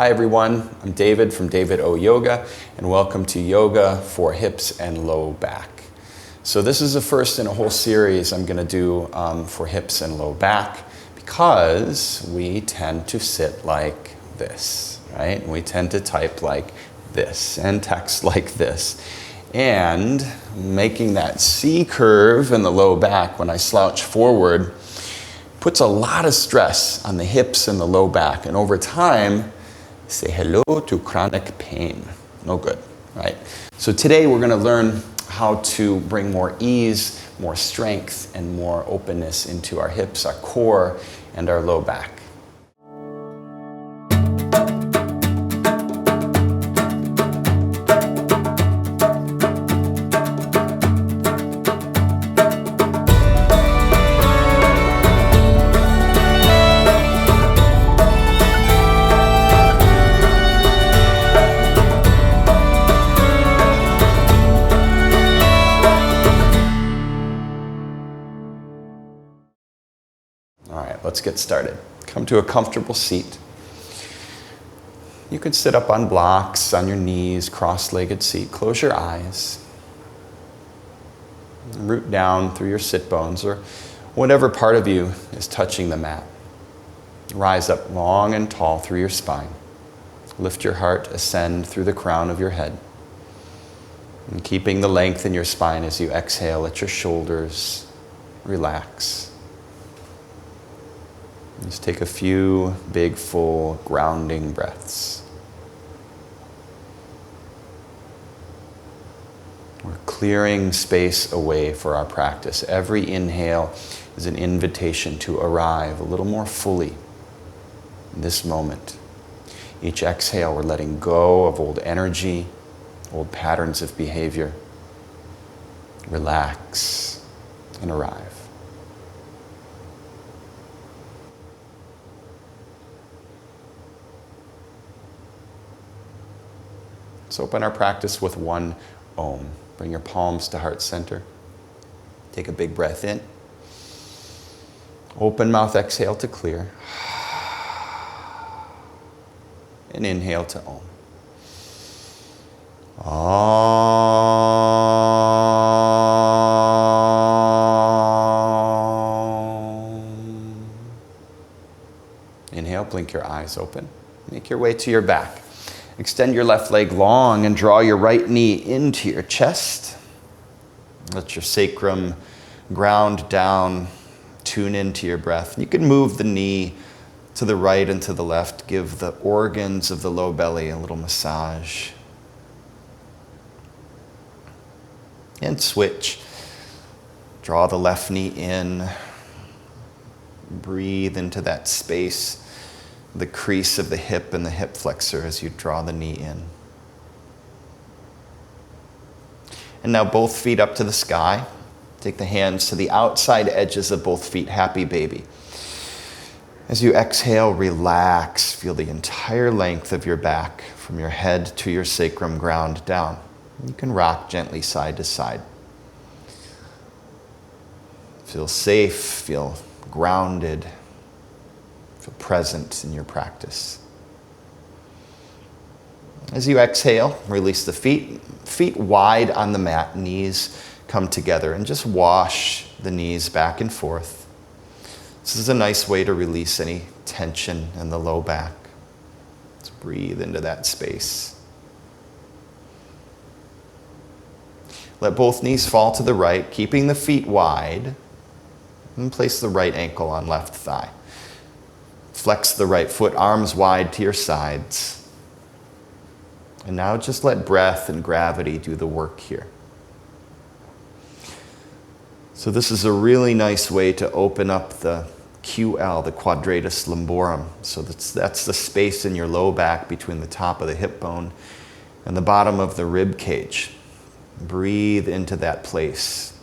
Hi everyone, I'm David from davidoyoga and welcome to Yoga for Hips and Low Back. So this is the first in a whole series I'm going to do for hips and low back because we tend to sit like this, right? We tend to type like this and text like this. And making that C curve in the low back when I slouch forward puts a lot of stress on the hips and the low back. And over time, say hello to chronic pain. No good, right? So today we're going to learn how to bring more ease, more strength, and more openness into our hips, our core, and our low back. Let's get started. Come to a comfortable seat. You can sit up on blocks, on your knees, cross-legged seat. Close your eyes. Root down through your sit bones or whatever part of you is touching the mat. Rise up long and tall through your spine. Lift your heart, ascend through the crown of your head. And keeping the length in your spine as you exhale, let your shoulders relax. Just take a few big, full, grounding breaths. We're clearing space away for our practice. Every inhale is an invitation to arrive a little more fully in this moment. Each exhale, we're letting go of old energy, old patterns of behavior. Relax and arrive. Let's open our practice with one Om. Bring your palms to heart center. Take a big breath in. Open mouth exhale to clear. And inhale to Om. Om. Inhale, blink your eyes open. Make your way to your back. Extend your left leg long and draw your right knee into your chest. Let your sacrum ground down, tune into your breath. You can move the knee to the right and to the left. Give the organs of the low belly a little massage. And switch. Draw the left knee in. Breathe into that space, the crease of the hip and the hip flexor as you draw the knee in. And now both feet up to the sky. Take the hands to the outside edges of both feet, happy baby. As you exhale, relax. Feel the entire length of your back from your head to your sacrum ground down. You can rock gently side to side. Feel safe, feel grounded. Feel present in your practice. As you exhale, release the feet. Feet wide on the mat, knees come together, and just wash the knees back and forth. This is a nice way to release any tension in the low back. Let's breathe into that space. Let both knees fall to the right, keeping the feet wide, and place the right ankle on left thigh. Flex the right foot, arms wide to your sides. And now just let breath and gravity do the work here. So this is a really nice way to open up the QL, the quadratus lumborum. So that's the space in your low back between the top of the hip bone and the bottom of the rib cage. Breathe into that place.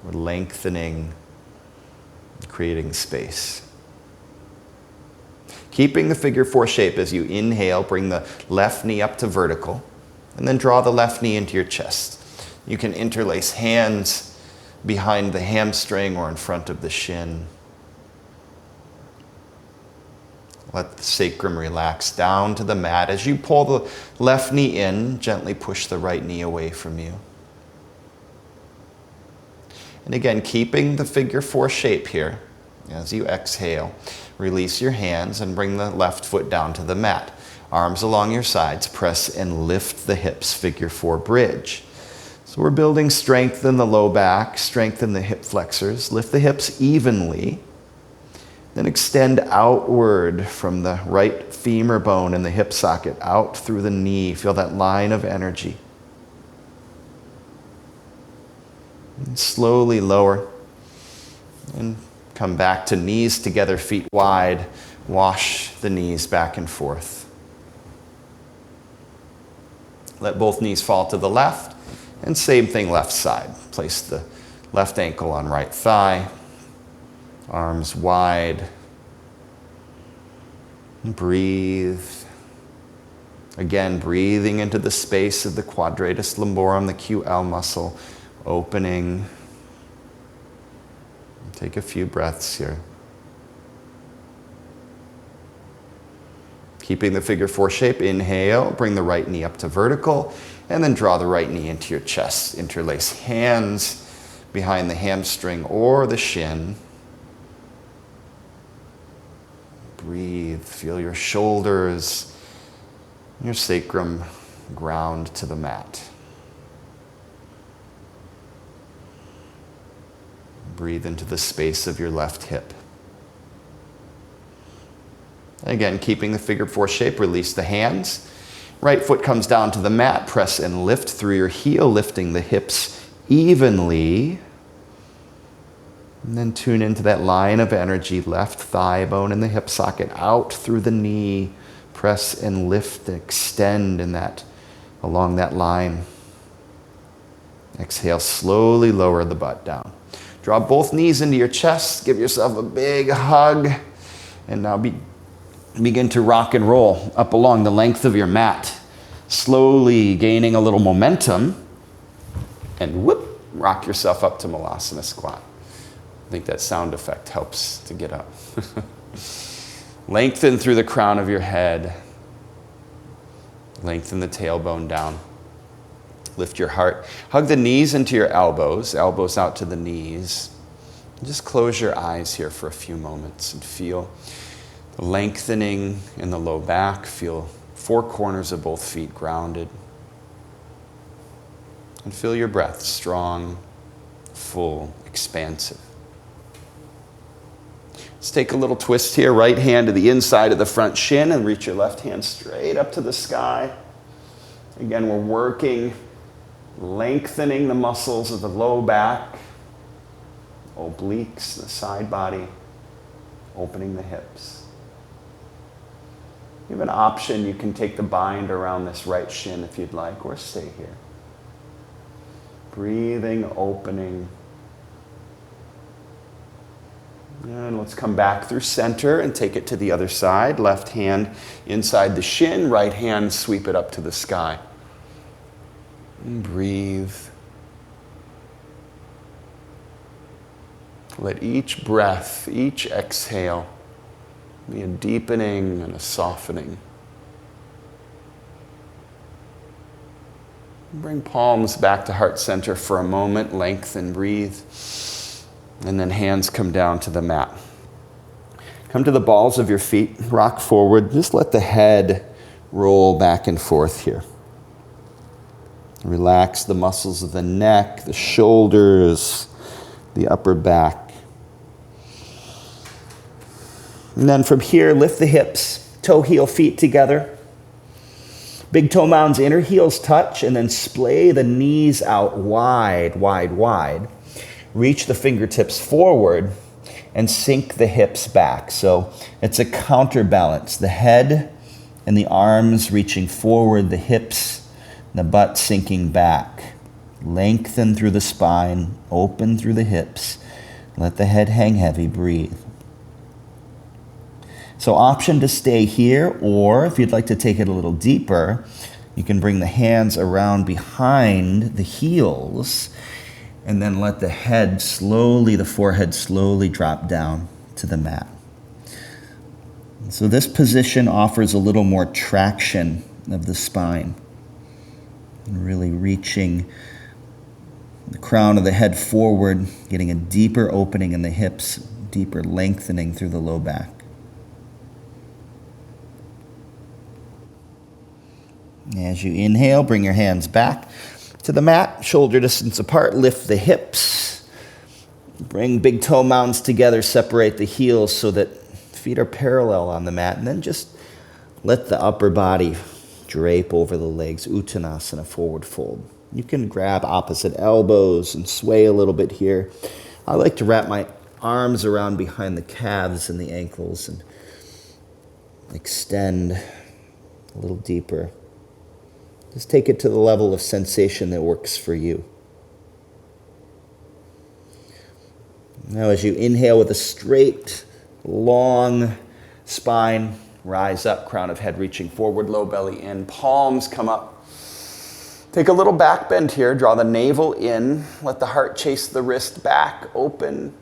We're lengthening, creating space. Keeping the figure four shape as you inhale, bring the left knee up to vertical, and then draw the left knee into your chest. You can interlace hands behind the hamstring or in front of the shin. Let the sacrum relax down to the mat. As you pull the left knee in, gently push the right knee away from you. And again, keeping the figure 4 shape here. As you exhale, release your hands and bring the left foot down to the mat. Arms along your sides, press and lift the hips, figure 4 bridge. So we're building strength in the low back, strengthen the hip flexors, lift the hips evenly, then extend outward from the right femur bone and the hip socket out through the knee. Feel that line of energy. And slowly lower and come back to knees together, feet wide. Wash the knees back and forth. Let both knees fall to the left, and same thing left side. Place the left ankle on right thigh, arms wide. And breathe. Again, breathing into the space of the quadratus lumborum, the QL muscle, opening. Take a few breaths here. Keeping the figure 4 shape, inhale, bring the right knee up to vertical, and then draw the right knee into your chest. Interlace hands behind the hamstring or the shin. Breathe, feel your shoulders, your sacrum ground to the mat. Breathe into the space of your left hip. Again, keeping the figure 4 shape, release the hands. Right foot comes down to the mat, press and lift through your heel, lifting the hips evenly. And then tune into that line of energy, left thigh bone in the hip socket, out through the knee. Press and lift, extend in that, along that line. Exhale, slowly lower the butt down. Draw both knees into your chest, give yourself a big hug, and now begin to rock and roll up along the length of your mat, slowly gaining a little momentum, and whoop, rock yourself up to Malasana squat. I think that sound effect helps to get up. Lengthen through the crown of your head. Lengthen the tailbone down. Lift your heart. Hug the knees into your elbows, elbows out to the knees. And just close your eyes here for a few moments and feel the lengthening in the low back. Feel 4 corners of both feet grounded. And feel your breath strong, full, expansive. Let's take a little twist here. Right hand to the inside of the front shin and reach your left hand straight up to the sky. Again, we're working, lengthening the muscles of the low back, obliques, the side body, opening the hips. You have an option. You can take the bind around this right shin if you'd like, or stay here. Breathing, opening. And let's come back through center and take it to the other side. Left hand inside the shin, right hand sweep it up to the sky. And breathe. Let each breath, each exhale be a deepening and a softening. Bring palms back to heart center for a moment. Lengthen, breathe. And then hands come down to the mat. Come to the balls of your feet. Rock forward. Just let the head roll back and forth here. Relax the muscles of the neck, the shoulders, the upper back. And then from here, lift the hips, toe, heel, feet together. Big toe mounds, inner heels touch, and then splay the knees out wide, wide, wide. Reach the fingertips forward and sink the hips back. So it's a counterbalance. The head and the arms reaching forward, the hips, the butt sinking back. Lengthen through the spine, open through the hips. Let the head hang heavy, breathe. So option to stay here, or if you'd like to take it a little deeper, you can bring the hands around behind the heels and then let the head slowly, the forehead slowly drop down to the mat. So this position offers a little more traction of the spine, really reaching the crown of the head forward, getting a deeper opening in the hips, deeper lengthening through the low back. As you inhale, bring your hands back to the mat, shoulder distance apart, lift the hips, bring big toe mounds together, separate the heels so that feet are parallel on the mat, and then just let the upper body drape over the legs, Uttanasana, forward fold. You can grab opposite elbows and sway a little bit here. I like to wrap my arms around behind the calves and the ankles and extend a little deeper. Just take it to the level of sensation that works for you. Now as you inhale with a straight, long spine, rise up, crown of head reaching forward, low belly in, palms come up. Take a little back bend here, draw the navel in, let the heart chase the wrist back, open,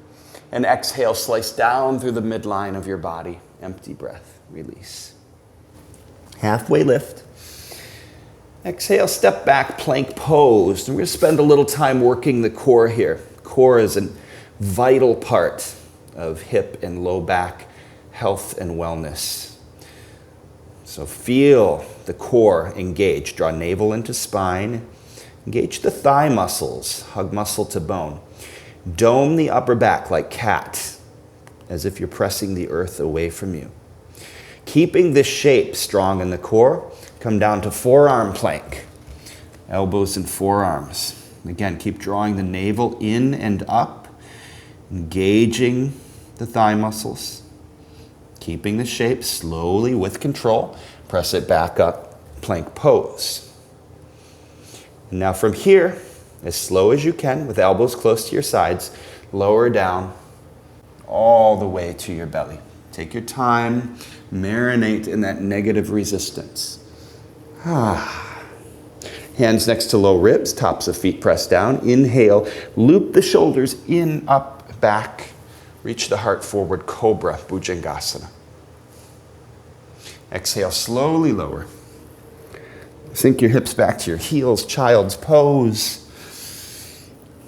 and exhale, slice down through the midline of your body. Empty breath, release. Halfway lift. Exhale, step back, plank pose. And we're going to spend a little time working the core here. Core is a vital part of hip and low back health and wellness. So feel the core engage. Draw navel into spine. Engage the thigh muscles. Hug muscle to bone. Dome the upper back like cat, as if you're pressing the earth away from you. Keeping this shape strong in the core, come down to forearm plank. Elbows and forearms. Again, keep drawing the navel in and up, engaging the thigh muscles. Keeping the shape slowly with control, press it back up, plank pose. And now from here, as slow as you can, with elbows close to your sides, lower down all the way to your belly. Take your time, marinate in that negative resistance. Hands next to low ribs, tops of feet pressed down. Inhale, loop the shoulders in, up, back. Reach the heart forward, cobra, bhujangasana. Exhale, slowly lower. Sink your hips back to your heels, child's pose.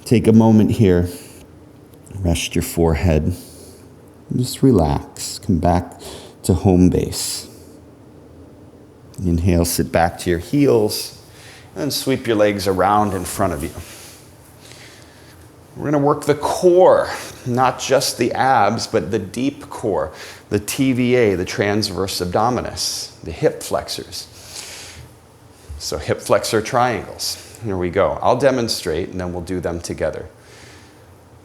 Take a moment here. Rest your forehead. Just relax. Come back to home base. Inhale, sit back to your heels, and sweep your legs around in front of you. We're going to work the core, not just the abs, but the deep core, the TVA, the transverse abdominis, the hip flexors. So hip flexor triangles. Here we go. I'll demonstrate, and then we'll do them together.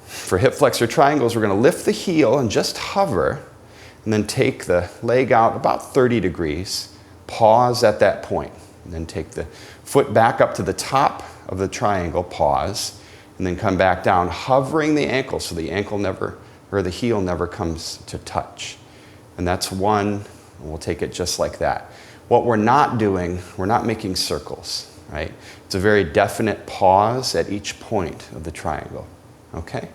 For hip flexor triangles, we're going to lift the heel and just hover, and then take the leg out about 30 degrees. Pause at that point, and then take the foot back up to the top of the triangle, pause, and then come back down, hovering the ankle so the ankle never, or the heel never comes to touch. And that's one, and we'll take it just like that. What we're not doing, we're not making circles, right? It's a very definite pause at each point of the triangle, okay?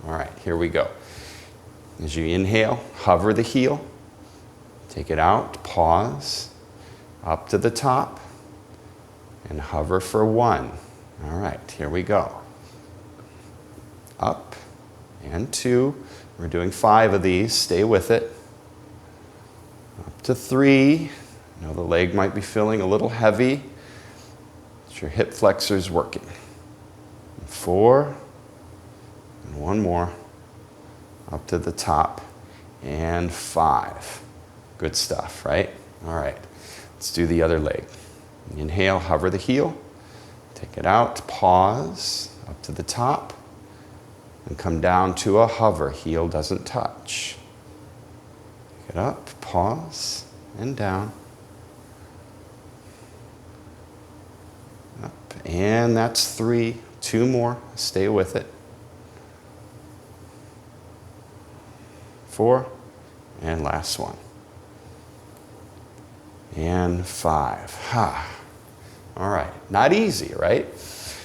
All right, here we go. As you inhale, hover the heel, take it out, pause, up to the top, and hover for one. All right, here we go. Up and two. We're doing 5 of these. Stay with it. Up to 3. You know the leg might be feeling a little heavy. It's your hip flexors working. 4. And one more. Up to the top. And 5. Good stuff, right? All right. Let's do the other leg. Inhale, hover the heel. Take it out, pause, up to the top, and come down to a hover. Heel doesn't touch. Take it up, pause, and down. Up, and that's 3. 2 more. Stay with it. 4, and last one. And 5. All right, not easy, right?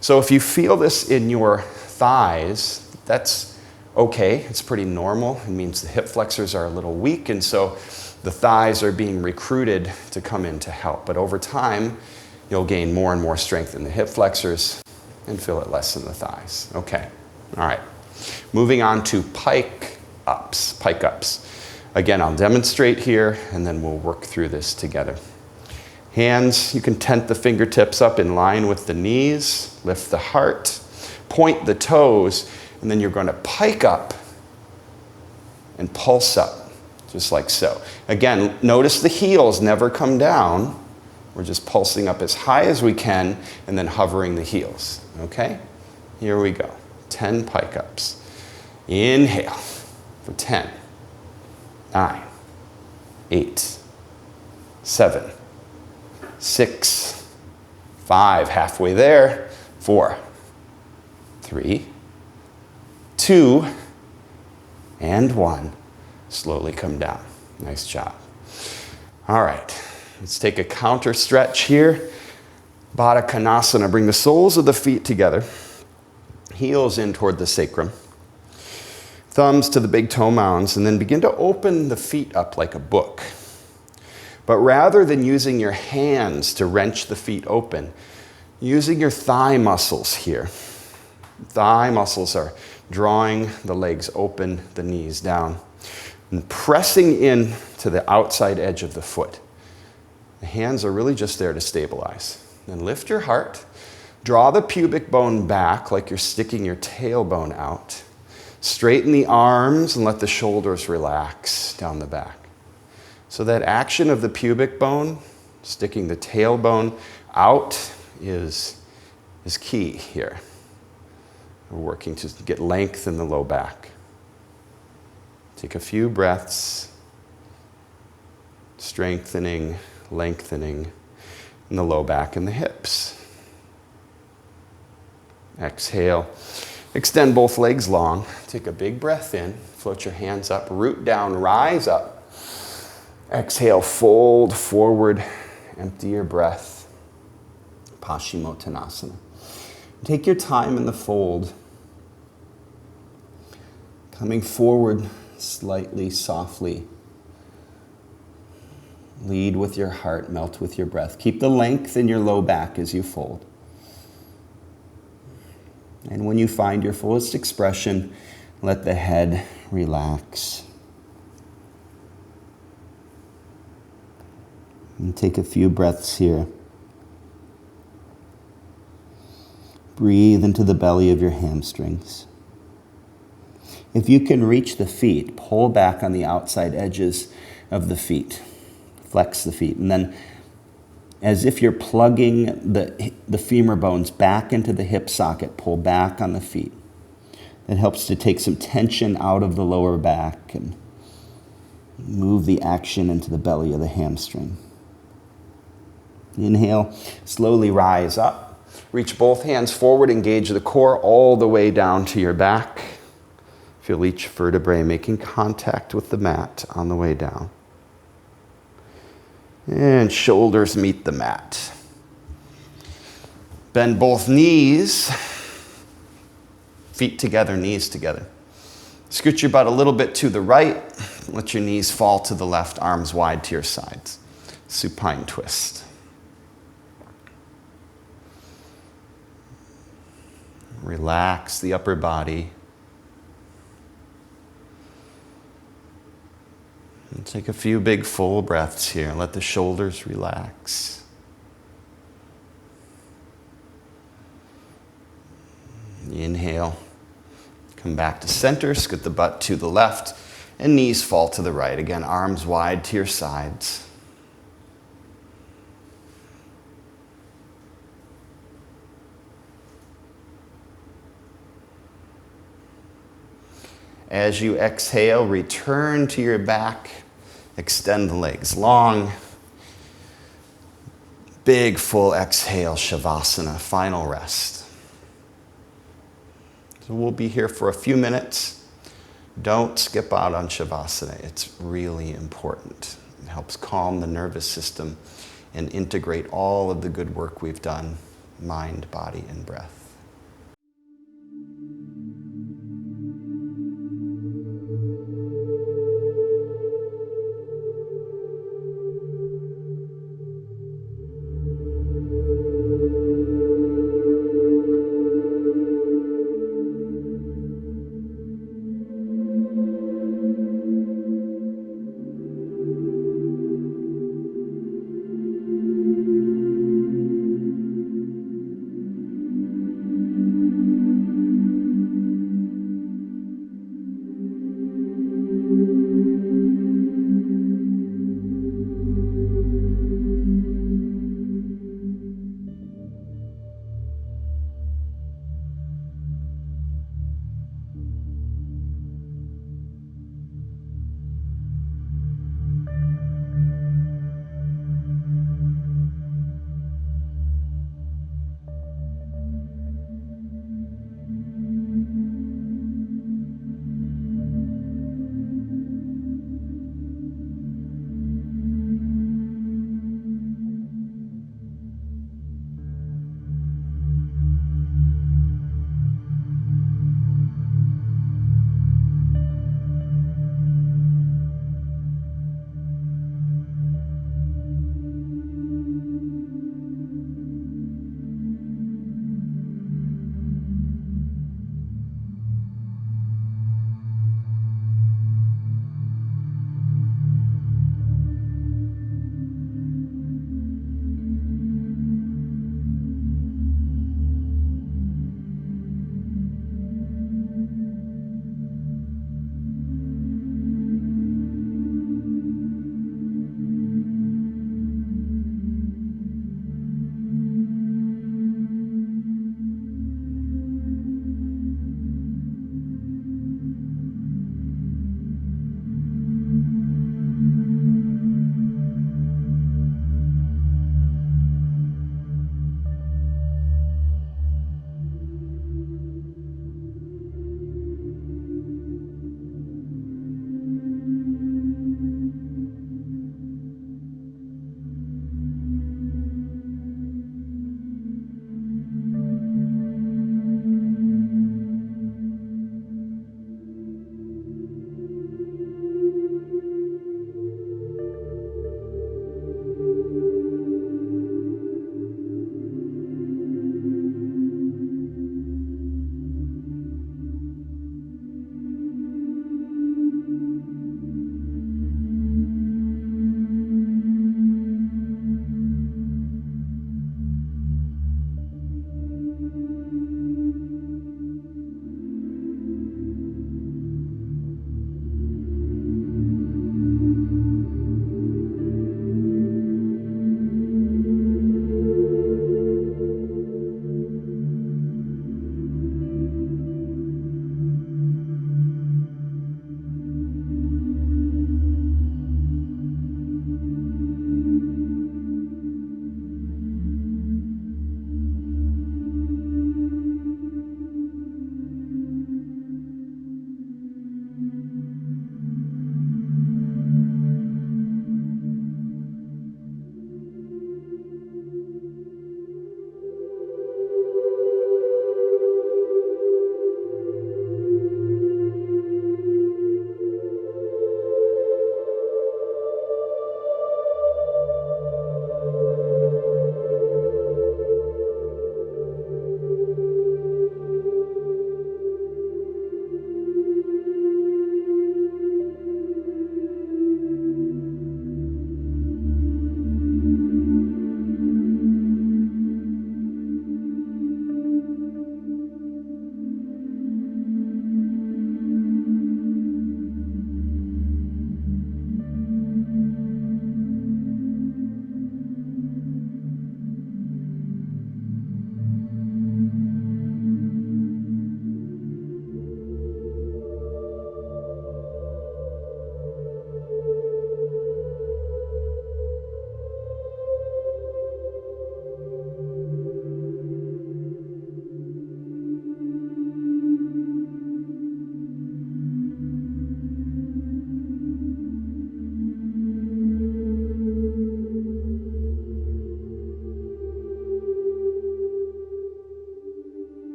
So if you feel this in your thighs, that's okay. It's pretty normal. It means the hip flexors are a little weak, and so the thighs are being recruited to come in to help. But over time, you'll gain more and more strength in the hip flexors and feel it less in the thighs. Okay, all right. Moving on to pike ups. Again, I'll demonstrate here, and then we'll work through this together. Hands, you can tent the fingertips up in line with the knees, lift the heart, point the toes, and then you're going to pike up and pulse up, just like so. Again, notice the heels never come down. We're just pulsing up as high as we can and then hovering the heels, okay? Here we go, 10 pike ups. Inhale for 10, 9, 8, 7, 6, 5, halfway there, 4, 3, 2, and 1. Slowly come down. Nice job. All right, let's take a counter stretch here. Baddha Konasana. Bring the soles of the feet together, heels in toward the sacrum, thumbs to the big toe mounds, and then begin to open the feet up like a book. But rather than using your hands to wrench the feet open, using your thigh muscles here. Thigh muscles are drawing the legs open, the knees down, and pressing in to the outside edge of the foot. The hands are really just there to stabilize. Then lift your heart, draw the pubic bone back like you're sticking your tailbone out. Straighten the arms and let the shoulders relax down the back. So that action of the pubic bone, sticking the tailbone out, is key here. We're working to get length in the low back. Take a few breaths, strengthening, lengthening in the low back and the hips. Exhale. Extend both legs long. Take a big breath in. Float your hands up, root down, rise up. Exhale, fold forward, empty your breath. Paschimottanasana. Take your time in the fold. Coming forward slightly, softly. Lead with your heart, melt with your breath. Keep the length in your low back as you fold. And when you find your fullest expression, let the head relax. And take a few breaths here. Breathe into the belly of your hamstrings. If you can reach the feet, pull back on the outside edges of the feet. Flex the feet. And then, as if you're plugging the femur bones back into the hip socket, pull back on the feet. That helps to take some tension out of the lower back and move the action into the belly of the hamstring. Inhale, slowly rise up. Reach both hands forward, engage the core all the way down to your back. Feel each vertebrae making contact with the mat on the way down. And shoulders meet the mat. Bend both knees, feet together, knees together. Scoot your butt a little bit to the right. Let your knees fall to the left, arms wide to your sides. Supine twist. Relax the upper body. And take a few big full breaths here. Let the shoulders relax. Inhale. Come back to center. Scoot the butt to the left. And knees fall to the right. Again, arms wide to your sides. As you exhale, return to your back. Extend the legs long. Big, full exhale, Savasana, final rest. So we'll be here for a few minutes. Don't skip out on Savasana. It's really important. It helps calm the nervous system and integrate all of the good work we've done, mind, body, and breath.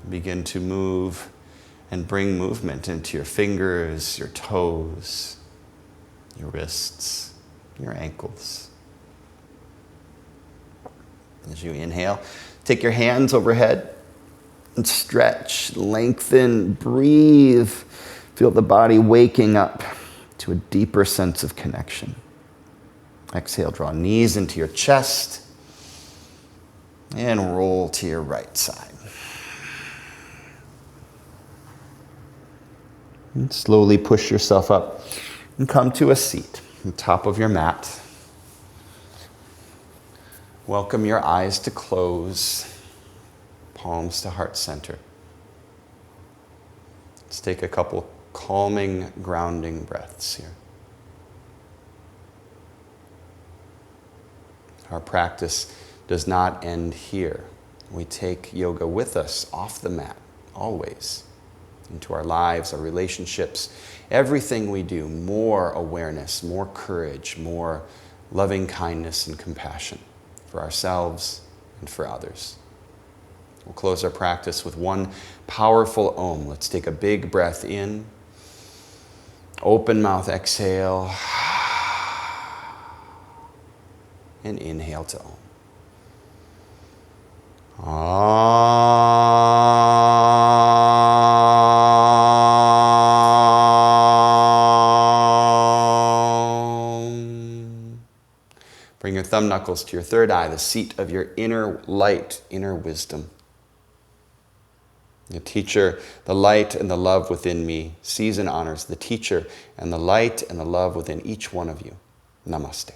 Begin to move and bring movement into your fingers, your toes, your wrists, your ankles. As you inhale, take your hands overhead and stretch, lengthen, breathe. Feel the body waking up to a deeper sense of connection. Exhale, draw knees into your chest and roll to your right side. And slowly push yourself up and come to a seat on top of your mat. Welcome your eyes to close, palms to heart center. Let's take a couple calming, grounding breaths here. Our practice does not end here. We take yoga with us off the mat, always, into our lives, our relationships, everything we do, more awareness, more courage, more loving kindness and compassion for ourselves and for others. We'll close our practice with one powerful Om. Let's take a big breath in. Open mouth, exhale. And inhale to Om. Om. Bring your thumb knuckles to your third eye, the seat of your inner light, inner wisdom. The teacher, the light and the love within me, sees and honors the teacher and the light and the love within each one of you. Namaste.